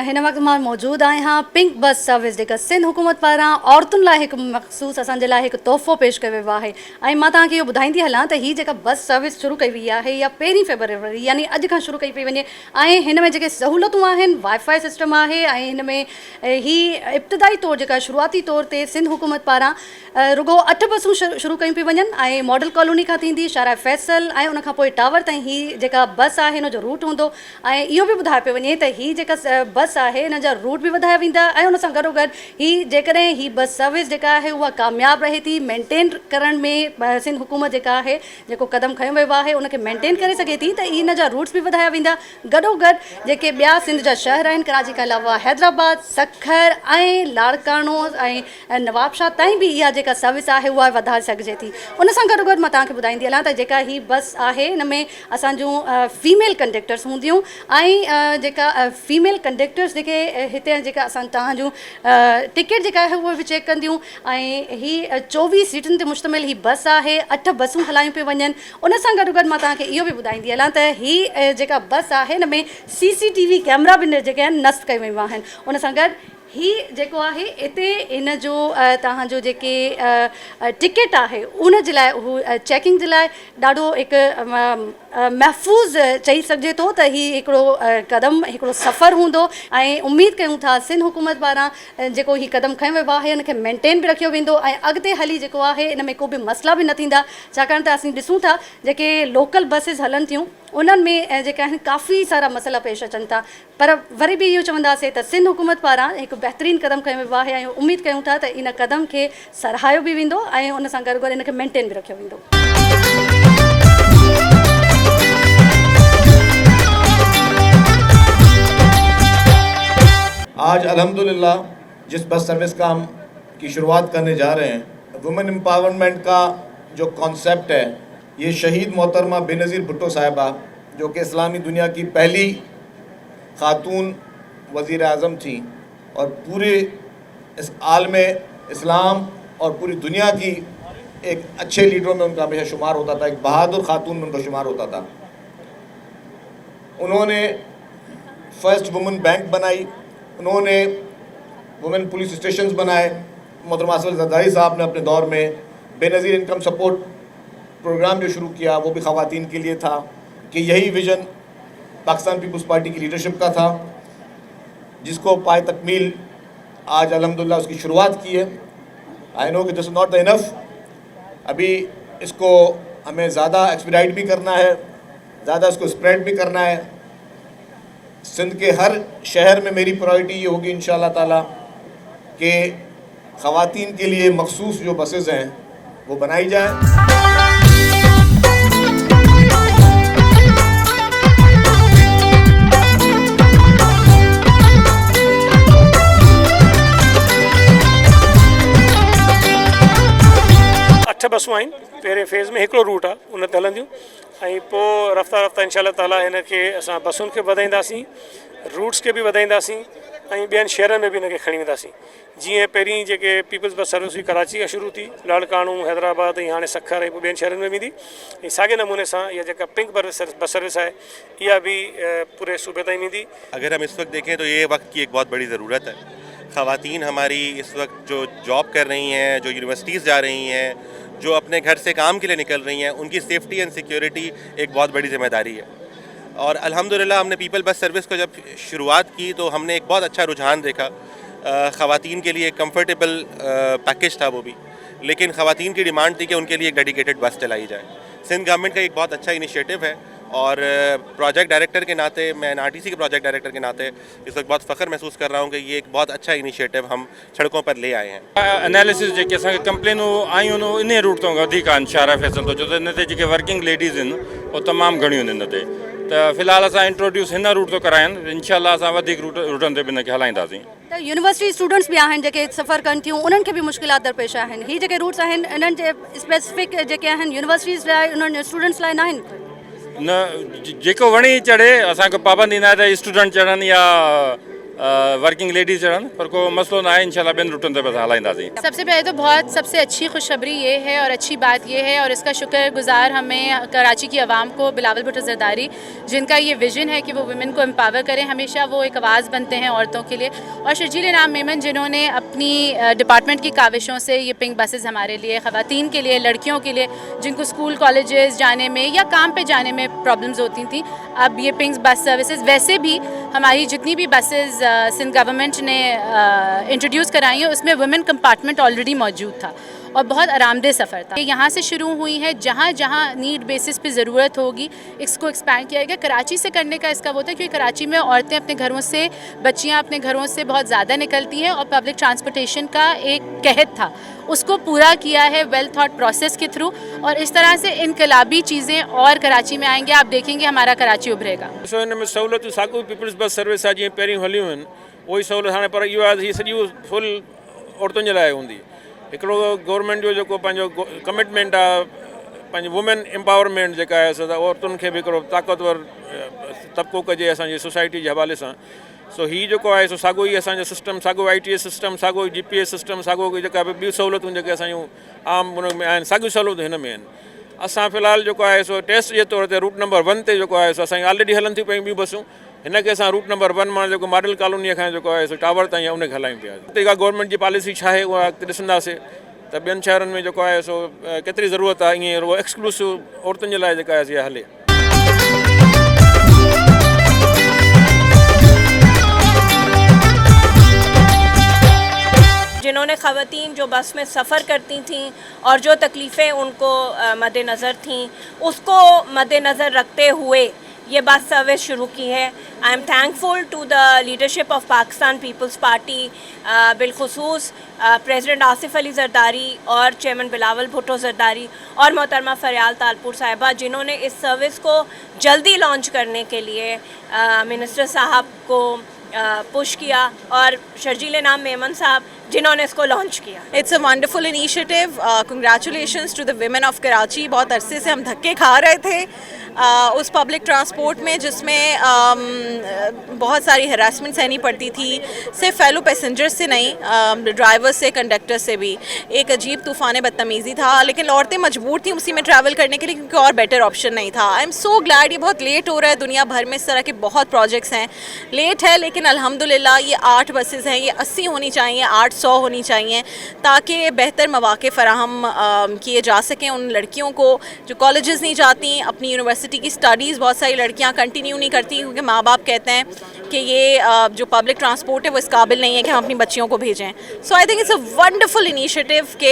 हिन वक़्तु मां मौजूदु आहियां पिंक बस सर्विस जेका सिंध हुकूमत पारां औरतुनि लाइ हिकु मख़सूसु असांजे लाइ हिकु तोहफ़ो पेश कयो वियो आहे। ऐं मां तव्हांखे इहो ॿुधाईंदी हलां त हीअ जेका बस सर्विस शुरू कई वई आहे या 1 फेबरवरी यानी अॼु खां शुरू कई पई वञे। ऐं हिन में जेके सहूलियतूं आहिनि वाईफाई सिस्टम आहे ऐं हिन में ही इब्तिदाई तौरु जेका शुरूआती तौर ते सिंध हुकूमत पारां रुगो 8 बसूं शुरू कयूं पियूं वञनि ऐं मॉडल कॉलोनी खां थींदी शारा फैसल ऐं उनखां पोइ टावर ताईं ही जेका बस आहे हिन जो रूट हूंदो। ऐं इहो बि ॿुधायो पियो वञे त ही जेका बस आहे हिन जा रूट बि वधाया वेंदा ऐं उन सां गॾोगॾु ही जेकॾहिं ही बस सर्विस जेका आहे उहा कामयाबु रहे थी मेंटेन करण में सिंध हुकूमत जेका आहे जेको क़दम खयो वियो आहे उनखे मेंटेन करे सघे थी त हिन जा रूट्स बि वधाया वेंदा। गॾोगॾु जेके ॿिया सिंध जा शहर आहिनि कराची खां अलावा हैदराबाद सखर ऐं लाड़कानो ऐं नवाबशाह ताईं बि इहा जेका सर्विस आहे उहा वधाए सघिजे थी। उन सां गॾोगॾु मां तव्हांखे ॿुधाईंदी हलां त जेका ही बस आहे हिन में असांजूं फीमेल कंडक्टर्स हूंदियूं ऐं जेका फीमेल कंडक्टर्स जेके हिते जेका असां तव्हांजूं टिकट जेका आहे उहे बि चेक कंदियूं ऐं ही 24 सीटुनि ते मुश्तमिल ही बस आहे। 8 बसूं हलायूं पियूं वञनि। उन सां गॾोगॾु मां तव्हांखे इहो बि ॿुधाईंदी हलां त ही जेका बस आहे हिन में CCTV कैमरा बि जेके आहिनि नस्ब कयूं वियूं आहिनि। उन सां गॾु ही जेको आहे हिते इन जो तव्हांजो जेके टिकट आहे उन जे लाइ हू चेकिंग जे लाइ ॾाढो हिकु महफ़ूज़ चई सघिजे थो त ही हिकिड़ो क़दम हिकिड़ो सफ़र हूंदो ऐं उमेदु कयूं था सिंध हुकूमत पारां जेको ही क़दम खयो वियो आहे हिनखे मेंटेन बि रखियो वेंदो ऐं अॻिते हली जेको आहे इन में को बि मसइला बि न थींदा। छाकाणि त असीं ॾिसूं था जेके लोकल बसिस हलनि थियूं उन्हनि में जेका आहिनि काफ़ी सारा मसइला पेश अचनि था। पर वरी बि इहो चवंदासीं त सिंध हुकूमत पारां हिकु बहितरीनु क़दम खयो वियो आहे ऐं उमेदु कयूं था त इन क़दम खे सराहायो बि वेंदो ऐं उन सां गॾु गॾु इनखे मेंटेन बि रखियो वेंदो। आज अल्हम्दुलिल्लाह जिस बस सर्विस का हम की शुरुआत करने जा रहे हैं वुमेन एम्पावरमेंट का जो कॉन्सेप्ट है ये शहीद मोहतरमा बेनज़ीर भुट्टो साहिबा जो कि इस्लामी दुनिया की पहली खातून वज़ीर आज़म थी और पूरे इस आलम इस्लाम और पूरी दुनिया की एक अच्छे लीडरों में उनका हमेशा शुमार होता था, एक बहादुर खातून में उनका शुमार होता था। उन्होंने फर्स्ट वुमेन बैंक बनाई, उन्होंने वुमेन पुलिस स्टेशंस बनाए। मोहतरमा असद ज़रदारी साहब ने अपने दौर में बेनज़ीर इनकम सपोर्ट प्रोग्राम जो शुरू किया वो भी ख़वातीन के लिए था कि यही विज़न पाकिस्तान पीपल्स पार्टी की लीडरशिप का था जिसको पाए तकमील आज अल्हम्दुलिल्लाह उसकी शुरुआत की है। आई नो कि this is not the enough, अभी इसको हमें ज़्यादा एक्सपीडाइट भी करना है, ज़्यादा इसको स्प्रेड भी करना है। सिंध के हर शहर में मेरी प्रायोरिटी ये होगी इंशाअल्लाह ताला कि ख़वातीन के लिए मखसूस जो बसेस हैं वो बनाई जाए। बसूं आहिनि पहिरें फेज़ में हिकिड़ो रूट आहे उन ते हलंदियूं ऐं पोइ रफ़्ता रफ़्ता इंशाअल्लाह ताला हिनखे असां बसुनि खे वधाईंदासीं, रूट्स खे बि वधाईंदासीं ऐं ॿियनि शहरनि में बि हिनखे खणी वेंदासीं। जीअं पहिरीं जेके पीपल्स बस सर्विस हुई कराची खां शुरू थी, लाड़काणू हैदराबाद ऐं हाणे सखर ऐं पोइ ॿियनि शहरनि में वेंदी ऐं साॻे नमूने सां इहा जेका पिंक बस सर्विस है इहा भी पूरे सूबे ताईं वेंदी। अगर हम इस वक्त देखें तो ये वक्त की एक बहुत बड़ी ज़रूरत है। ख़वातीन हमारी इस वक्त जो जॉब कर रही हैं, जो यूनिवर्सिटीज़ जा रही हैं, जो अपने घर से काम के लिए निकल रही हैं, उनकी सेफ्टी एंड सिक्योरिटी एक बहुत बड़ी ज़िम्मेदारी है। और अल्हम्दुलिल्लाह हमने पीपल बस सर्विस को जब शुरुआत की तो हमने एक बहुत अच्छा रुझान देखा। ख़वातीन के लिए एक कम्फर्टेबल पैकेज था वो भी, लेकिन ख़वातीन की डिमांड थी कि उनके लिए एक डेडिकेटेड बस चलाई जाए। सिंध गवर्नमेंट का एक बहुत अच्छा इनिशिएटिव है और प्रोजेक्ट डायरेक्टर के नाते, मैं NRTC के प्रोजेक्ट डायरेक्टर के नाते इस वक्त बहुत फ़ख्र महसूस कर रहा हूँ कि ये एक बहुत अच्छा इनिशिएटिव हम सड़कों पर ले आए हैं। एनालिसिस जेके असांखे कंप्लेनूं आयूं आहिनि इन रूट तो वधीक आहिनि शारा फैसल तो, छो त इन ते जेके वर्किंग लेडीज़ आहिनि उहे तमामु घणियूं आहिनि इन ते। त फ़िलहाल असां इंट्रोड्यूस हिन रूट तो कराइनि, इंशाअल्लाह असां वधीक रूटनि ते बि हिनखे हलाईंदासीं। त यूनिवर्सिटी स्टूडेंट्स भी आहिनि जेके सफ़र कनि थियूं उन्हनि खे बि मुश्किलात दरपेश आहिनि। ही जेके रूट्स आहिनि इन्हनि जे स्पेसिफिक जेके आहिनि यूनिवर्सिटीज़ लाइ उन्हनि स्टूडेंट्स लाइ न आहिनि। न जेको वणी चढ़े, असांखे पाबंदी न आहे त स्टूडेंट चढ़नि या वर्किंग लेडीज़ जड़न पर को मसलो ना है इंशाल्लाह बिन रूटन ते बस हलाइंदासीं। सबसे पहले तो बहुत सबसे अच्छी खुशखबरी ये है और अच्छी बात ये है और इसका शुक्रगुजार हमें कराची की आवाम को बिलावल भुट्टो जरदारी जिनका ये विजन है कि वो वुमेन को एम्पावर करें, हमेशा वो एक आवाज़ बनते हैं औरतों के लिए, और शर्जील इनाम मेमन जिन्होंने अपनी डिपार्टमेंट की काविशों से ये पिंक बसेस हमारे लिए, ख़वातीन के लिए, लड़कियों के लिए जिनको स्कूल कॉलेजेस जाने में या काम पे जाने में प्रॉब्लम्स होती थी, अब ये पिंक बस सर्विसेज, वैसे भी हमारी जितनी भी बसेस सिंध गवर्नमेंट ने इंट्रोड्यूस कराई है उसमें वुमेन कंपार्टमेंट ऑलरेडी मौजूद था और बहुत आरामदेह सफ़र था। यहाँ से शुरू हुई है, जहाँ जहाँ नीड बेसिस पे ज़रूरत होगी इसको एक्सपैंड किया गया। कराची से करने का इसका वो था क्योंकि कराची में औरतें अपने घरों से, बच्चियाँ अपने घरों से बहुत ज़्यादा निकलती हैं और पब्लिक ट्रांसपोर्टेशन का एक कहत था, उसको पूरा किया है वेल थॉट प्रोसेस के थ्रू, और इस तरह से इनकलाबी चीज़ें और कराची में आएंगे, आप देखेंगे हमारा कराची उभरेगा। सो इन में सहूलियत साॻियो पीपल्स बस सर्विस आहे जीअं पहिरियों हलियूं आहिनि उहो ई सहूलियत हाणे, पर इहो आहे हीअ सॼी फुल औरतुनि जे लाइ हूंदी। हिकिड़ो गवर्नमेंट जो जेको पंहिंजो कमिटमेंट आहे पंहिंजी वुमेन एम्पावरमेंट जेका आहे सो औरतुनि खे बि हिकिड़ो ताक़तवर तबिको कजे असांजी सोसाइटी जे हवाले सां। सो हीअ जेको आहे सो साॻियो ई असांजो सिस्टम, साॻियो ITS सिस्टम, साॻियो GPS सिस्टम, साॻियो जेका बि ॿियूं सहूलियतूं जेके असांजूं आम उन में आहिनि, साॻियूं सहूलियतूं हिन में आहिनि। असां फ़िलहालु जेको आहे सो टेस्ट जे तौर ते रूट नंबर 1 ते जेको आहे सो असांजी ऑलरेडी हलनि थियूं पियूं ॿियूं बसूं, हिन खे असां रूट नंबर 1 मां जेको मॉडल कॉलोनीअ खां जेको आहे सो टावर ताईं उन खे हलायूं पिया। हुते का गवर्नमेंट जी पॉलिसी छा आहे उहा अॻिते ॾिसंदासीं त ॿियनि शहरनि में जेको आहे सो केतिरी ज़रूरत आहे ईअं रुगो एक्सक्लूसिव औरतुनि जे लाइ जेका आहे इहा हले। जिन्होंने ख़वातीन जो बस में सफ़र करती थीं और जो तकलीफ़ें उनको मद्देनज़र थीं उसको मद्देनज़र रखते हुए ये बस सर्विस शुरू की है। I am thankful to the leadership of Pakistan Peoples Party, बिलखुसूस प्रेसिडेंट आसिफ अली जरदारी और चेयरमैन बिलावल भुट्टो जरदारी और मोहतरमा फरियाल तालपुर साहिबा, जिन्होंने इस सर्विस को जल्दी लॉन्च करने के लिए मिनिस्टर साहब को पुश किया, और शर्जील इनाम मेमन साहब जिन्होंने इसको लॉन्च किया। It's a wonderful initiative, congratulations to the women of Karachi. बहुत अरसे से हम धक्के खा रहे थे उस पब्लिक ट्रांसपोर्ट में जिसमें बहुत सारी हरासमेंट सहनी पड़ती थी, सिर्फ फेलो पैसेंजर्स से नहीं, ड्राइवर से, कंडक्टर से भी। एक अजीब तूफ़ान बदतमीज़ी था, लेकिन औरतें मजबूर थी उसी में ट्रैवल करने के लिए क्योंकि और बेटर ऑप्शन नहीं था। I am so glad. ये बहुत लेट हो रहा है, दुनिया भर में इस तरह के बहुत प्रोजेक्ट्स हैं, लेट है लेकिन अल्हम्दुलिल्लाह ये 8 बसेज़ हैं, ये 80 होनी चाहिए, 800 होनी चाहिए, ताकि बेहतर मौक़े फ़राहम किए जा सकें उन लड़कियों को जो कॉलेजेस नहीं जाती, अपनी यूनिवर्सिटी की स्टडीज़ बहुत सारी लड़कियां कंटिन्यू नहीं करती क्योंकि माँ बाप कहते हैं कि ये जो पब्लिक ट्रांसपोर्ट है वो इस काबिल नहीं है कि हम अपनी बच्चियों को भेजें। So I think it's a wonderful initiative कि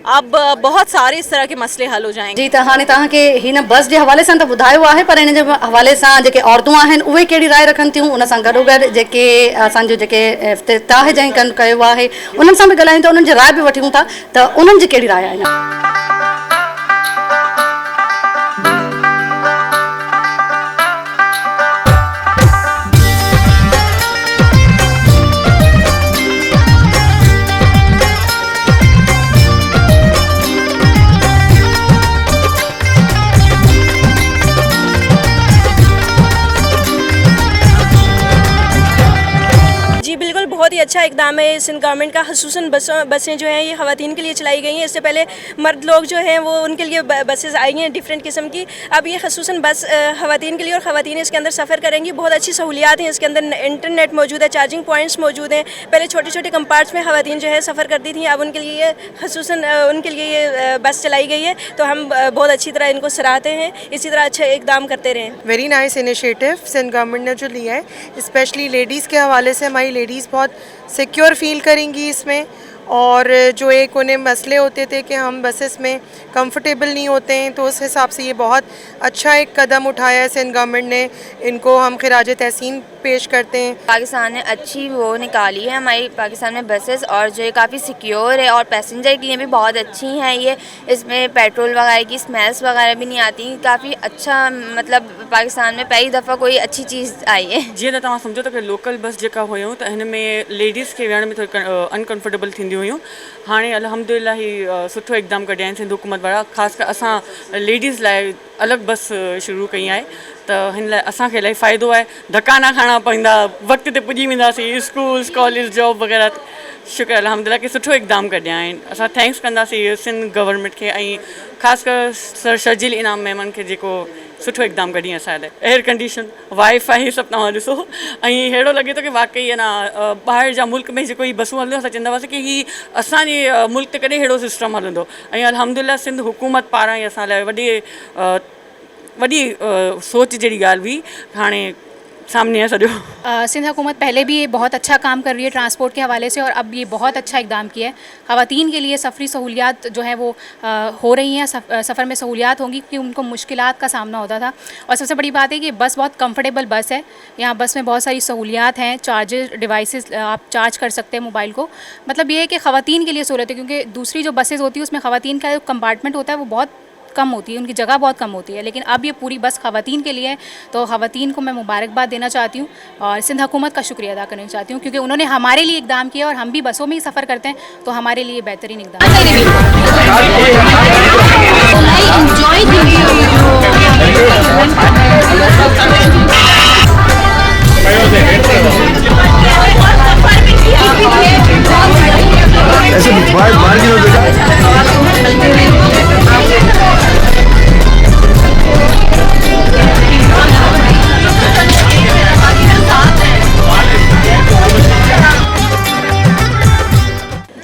अब बहुत सारे इस तरह के मसले हल हो जाएंगे। जी, त हाणे तव्हांखे हिन बस जे हवाले सां त ॿुधायो आहे, पर हिन जे हवाले सां जेके औरतूं आहिनि उहे कहिड़ी राय रखनि थियूं, उन सां गॾोगॾु जेके असांजो जेके इफ़्तिताह जंहिं कयो आहे उन्हनि सां बि ॻाल्हायूं था, उन्हनि जी राय बि वठूं था त उन्हनि जी कहिड़ी राय आहे। बहुत ही अच्छा इकदाम है सिंध गवर्नमेंट का। खसूसन बसें जो हैं ये ख़वातीन के लिए चलाई गई हैं। इससे पहले मर्द लोग जो हैं वो उनके लिए बसेस आई हैं डिफरेंट किस्म की। अब ये खसूसन बस ख़वातीन के लिए और ख़वातीन इसके अंदर सफ़र करेंगी। बहुत अच्छी सहूलियात हैं इसके अंदर, इंटरनेट मौजूद है, चार्जिंग पॉइंट्स मौजूद हैं। पहले छोटे छोटे कंपार्ट्स में ख़वातीन जो है सफ़र करती थी, अब उनके लिए खसूसन उनके लिए ये बस चलाई गई है, तो हम बहुत अच्छी तरह इनको सराहते हैं। इसी तरह अच्छा इकदाम करते रहें। Very nice initiative Sindh government ने जो लिया है, स्पेशली लेडीज़ के हवाले से हमारी लेडीज़ बहुत सिक्योर फील करेंगी इसमें। और जो एक उन्हें मसले होते थे कि हम बसेस में कंफर्टेबल नहीं होते हैं, तो उस हिसाब से ये बहुत अच्छा एक कदम उठाया है सिंध गवर्नमेंट ने। इनको हम खिराज तहसीन पेश करते हैं। पाकिस्तान ने अच्छी वो निकाली है हमारी पाकिस्तान में बसेस, और जो ये काफ़ी सिक्योर है और पैसेंजर के लिए भी बहुत अच्छी हैं। ये इसमें पेट्रोल वगैरह की स्मेल्स वगैरह भी नहीं आती। काफ़ी अच्छा, मतलब पाकिस्तान में पहली दफ़ा कोई अच्छी चीज़ आई है। जीअं त तव्हां सम्झो था कि लोकल बस जेका हुयूं त हिन में लेडीज़ खे विहण में थोरी अनकंफर्टेबल थींदी हूंदियूं हुयूं। हाणे अल्हम्दुलिल्लाह ही सुठो इक़दाम कढिया आहिनि सिंध हुकूमत वारा, ख़ासि कर असां लेडीज़ लाइ अलॻि बस शुरू कई आहे, त हिन लाइ असांखे इलाही फ़ाइदो आहे, धक्का न खाइणा पवंदा, वक़्त ते पुॼी वेंदासीं स्कूल्स कॉलेज जॉब वग़ैरह। शुक्र अल्हम्दुलिल्लाह की सुठो इक़दाम कढिया आहिनि। असां थैंक्स कंदासीं सिंध गवर्नमेंट खे ऐं ख़ासि कर सर शर्जील इनाम मेमन खे जेको सुठो इक़दाम कढी असां लाइ। एयर कंडीशन, वाईफाई सभु तव्हां ॾिसो, ऐं अहिड़ो लॻे थो की वाक़ई आहे न ॿाहिरि जा मुल्क में जेको ही बसूं हलंदियूं असां चवंदा हुआसीं की ही असांजे मुल्क ते कॾहिं अहिड़ो सिस्टम हलंदो, ऐं अल्हम्दुलिल्लाह सिंध हुकूमत पारां ई असां लाइ वॾी सोच जहिड़ी ॻाल्हि हुई, हाणे सामने है सॼो। सिंध हुकूमत पहले भी ये बहुत अच्छा काम कर रही है ट्रांसपोर्ट के हवाले से, और अब ये बहुत अच्छा इकदाम किया है। ख़वातीन के लिए सफ़री सहूलियात जो है वो हो रही हैं, सफ़र में सहूलियात होंगी क्योंकि उनको मुश्किलात का सामना होता था। और सबसे बड़ी बात है कि बस बहुत कंफर्टेबल बस है, यहाँ बस में बहुत सारी सहूलियात हैं, चार्जेस डिवाइसेस आप चार्ज कर सकते हैं मोबाइल को। मतलब ये है कि ख़वातीन के लिए सहूलत है, क्योंकि दूसरी जो बसेज़ होती है उसमें ख़वातीन का जो कंपार्टमेंट होता है वो बहुत कम होती है, उनकी जगह बहुत कम होती है, लेकिन अब ये पूरी बस ख़वातीन के लिए है। तो ख़वातीन को मैं मुबारकबाद देना चाहती हूँ और सिंध हुकूमत का शुक्रिया अदा करना चाहती हूँ, क्योंकि उन्होंने हमारे लिए इक़दाम किया और हम भी बसों में ही सफ़र करते हैं, तो हमारे लिए बेहतरीन इक़दाम।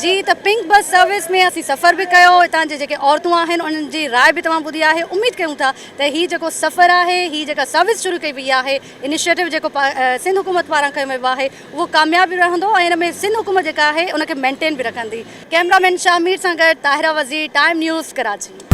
जी त पिंक बस सर्विस में असीं सफ़र भी कयो, हितां जे जेके औरतूं आहिनि उन्हनि जी राय बि तव्हां ॿुधी आहे। उमेद कयूं था त ही जेको सफ़र आहे, ही जेका सर्विस शुरू कई वई आहे, इनिशिएटिव जेको सिंध हुकूमत पारां कयो वियो आहे, उहो कामयाबी रहंदो ऐं हिन में सिंध हुकूमत जेका आहे उनखे मेंटेन बि रखंदी। कैमरामैन शामिर सां गॾु ताहिरा वज़ीर, टाइम न्यूज़, कराची।